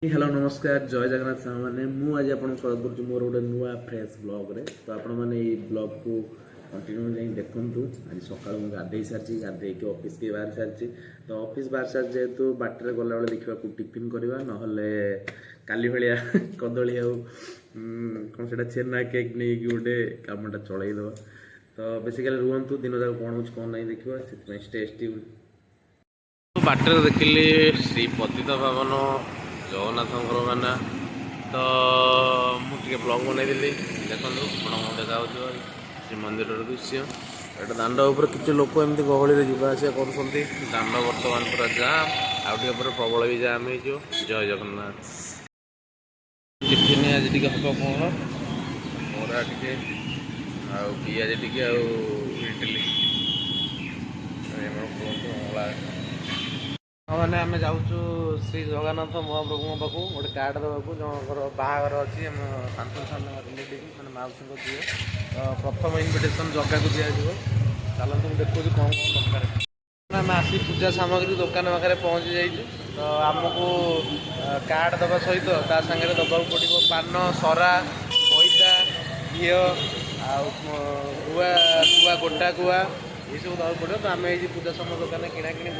Hello नमस्कार जय जगन्नाथ साहब मैंने मुझे आप कर मोर गोटे नुआ फ्रेश ब्लग्रे तो आपण मैंने ब्लग को कंटिन्यू जाई देखूँ। आज सका गाधे सारी गाधे ऑफिस के बाहर सारी तो ऑफिस बाहर सारी जेहेतु बाटर गला बेले देखा टिफिन करवा ना काली भाया कदली कौन से छेना केक नहीं कि गोटे कमटा चलईदे तो बेसिकली रुहतु दिन जाक कौन हो कौन नहीं देखा से स्टे बाटर देखिली श्री पतित पावन जगन्नाथ माना तो मुझे ब्लग बनईली देखो आप देखा श्रीमंदिर दृश्य एटा दाण्ड उपर किसी लोक एमती गहली जावासा कर दाण्ड बर्तमान पूरा जाम आउटे प्रबल भी जाम हो जय जगन्नाथ टिफिन आज टी हम कौन बरा टे पिज टे इडली मैंने आम जाऊँ श्री जगन्नाथ महाप्रभु पाखु गोटे कार्ड देवाक जनकर बाहागर अच्छी शांतन रिलेटिव मैंने मौसी दिए तो प्रथम इनविटेशन जगह को दिज्व चलते मुझे देखो कौन कौन दरकार आम आसी पूजा सामग्री दुकान पाखे पहुँची जाइए तो आमको कार्ड देवा सहित सागर दबा पड़ो पान सरा पैसा घी गुआ गुआ गोटा गुआ ये सब दवा पड़ो तो आम ये पूजा सामग्री दुकान किଣା कि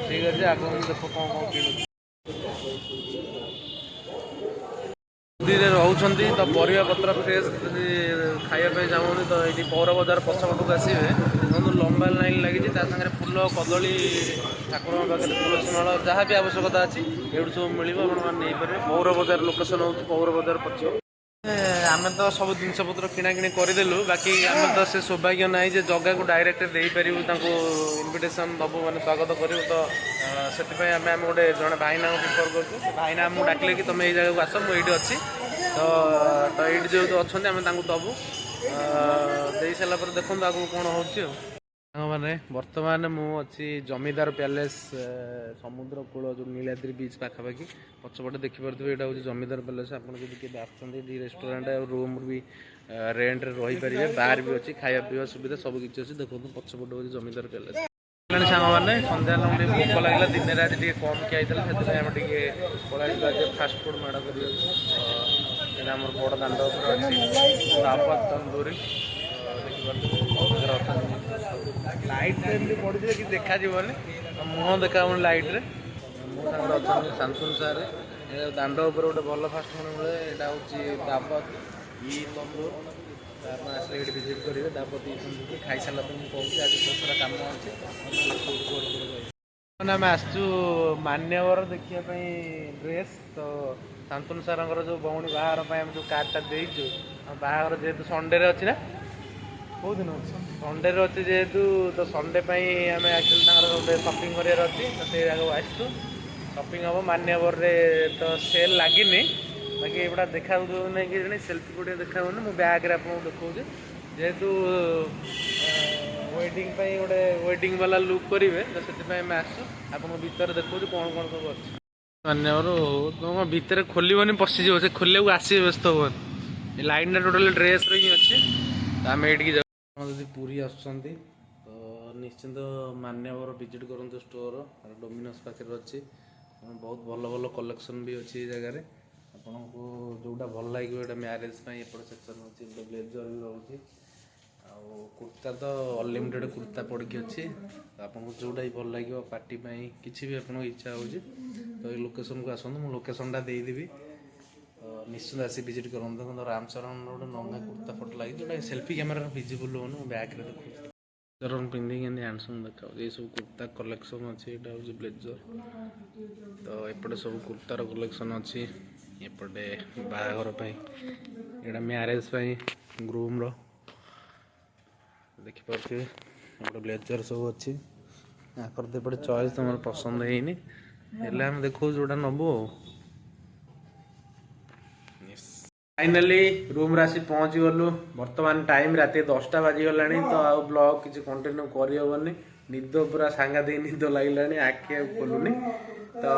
ठीक अच्छे आगे देख कौन कौन कि रोचे तो परिया पत्र फ्रेश खायापी चाहूँगी तो ये पौर बजार पछपटक आसवे देखो लंबा लाइन लगी सागर फूल कदली ठाकुर पाखे तुलसी माल जहाँ भी आवश्यकता अच्छी ये सब मिले आपने पौर बजार लोकेशन हो पौर बजार पक्ष आम तो सब जिनपतर किणाकिणी करदेलु बाकी आम तो से सौभाग्य ना जगह को डायरेक्ट दे पारू इनविटेशन दबु मैंने स्वागत करूँ तो से आम गोटे जड़े भाईना प्रिफर कर भाईना आमको डाकिले कि तुम ये जगह को आस मुझे अच्छी तो ये जो अच्छा आम दबु दे सारापर देखो आगे कौन हो मैंने बर्तमान मुझे जमीदार पैलेस समुद्र कूल जो नीलाद्री बीच पाखापाखि पछपटे देखिपे यहाँ हूँ जमीदार पैलेस आप आसते रेस्टोरेंट रूम भी रेंट रहीपर बार भी अच्छी खाया पीवा सुविधा सब किसी अच्छी देखो पछपटे हूँ जमीदार पैलेस सांग मैंने सन्ध्या भोक लगे दिन में आज कम खिया से पड़ा फास्ट फुड मेड़ कर बड़ दाण्ड अच्छी तंदूरी लाइट एमती पड़े कि देखा मुह देखा लाइट रे मो सागर अच्छा शांतनु सार दाण्ड उपर गोटे भल फास्ट फुड मिले यहाँ हूँ दावत ई तंदूर आसले ये विजिट करेंगे दावत ई तंदूर खाई सारा तो मुझे कहूँ आज बहुत सारा कम अच्छे आम आसचु मान्यवर देखापी ड्रेस तो शांतनु सार जो भौणी बाहर जो कार्डटा देचु बाहर जेहेतु संडे अच्छी ना कौ दिन संडे अच्छे जेहेतु तो संडे आम एक्चुअली गोटे सपिंग करार अच्छी तो से जगह आसचु सपिंग हम मान्यवर तो सेल लगिनी बाकी एगुड़ा देखा नहीं कि सेल्फी गोटे देखा मो ब्याग्रे आपको देखा जेहेतु वेडिंग गोटे वेडिंग वाला लुक करेंगे तो से आसचु आप भर देखा कौन कौन सब अच्छे मान्यवर तुम भितर खोलनी पशिज से खोल आसवे व्यस्त हो लाइन टोटाल ड्रेस रही अच्छे आम ये जब पूरी आसुँच तो निश्चिंत मान्यवर विजिट करूँ स्टोर डोमिनोस पाखे अच्छी बहुत भल भल कलेक्शन भी अच्छी जगार आपन को जोटा भल लगे म्यारेज एपट सेक्शन अच्छी ब्लेजर भी रोचे कुर्ता तो अनलिमिटेड कुर्ता पड़ी अच्छी आपको जोटा भी भल लगे पार्टी किसी भी आप इच्छा हो तो ये लोकेशन को आसतु मुझे लोकेशनटा देदेवी निश्चित आसी विजिट करूँ रामचरण गोटे नंगा कुर्ता फोटो लगी जो सेल्फी कैमेरा विजिबल हो बैग्रे देखो चरण पिंधिक हैंडसम देखा ये सब कुर्ता कलेक्शन अच्छी यहाँ हूँ ब्लेजर तो एपटे सब कुर्तार कलेक्शन अच्छी एपटे बाहाघर यहाँ म्यारेज ग्रूम देखिपे गोटे ब्लेजर सब अच्छी आकर एपटे चॉइस तुम पसंद है आम देखो जोटा नबू फाइनाली रूम आसी पहुँची गलु बर्तमान टाइम राति 10टा बाजिगला तो आउ ब्लॉग किसी कंटिन्यू करहबनी निद पूरा सांघातिक निद लगे आखि खोलुनी तो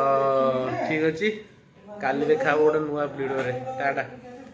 ठीक अच्छे काली देखा गोटे नुआ भिडियो टाटा।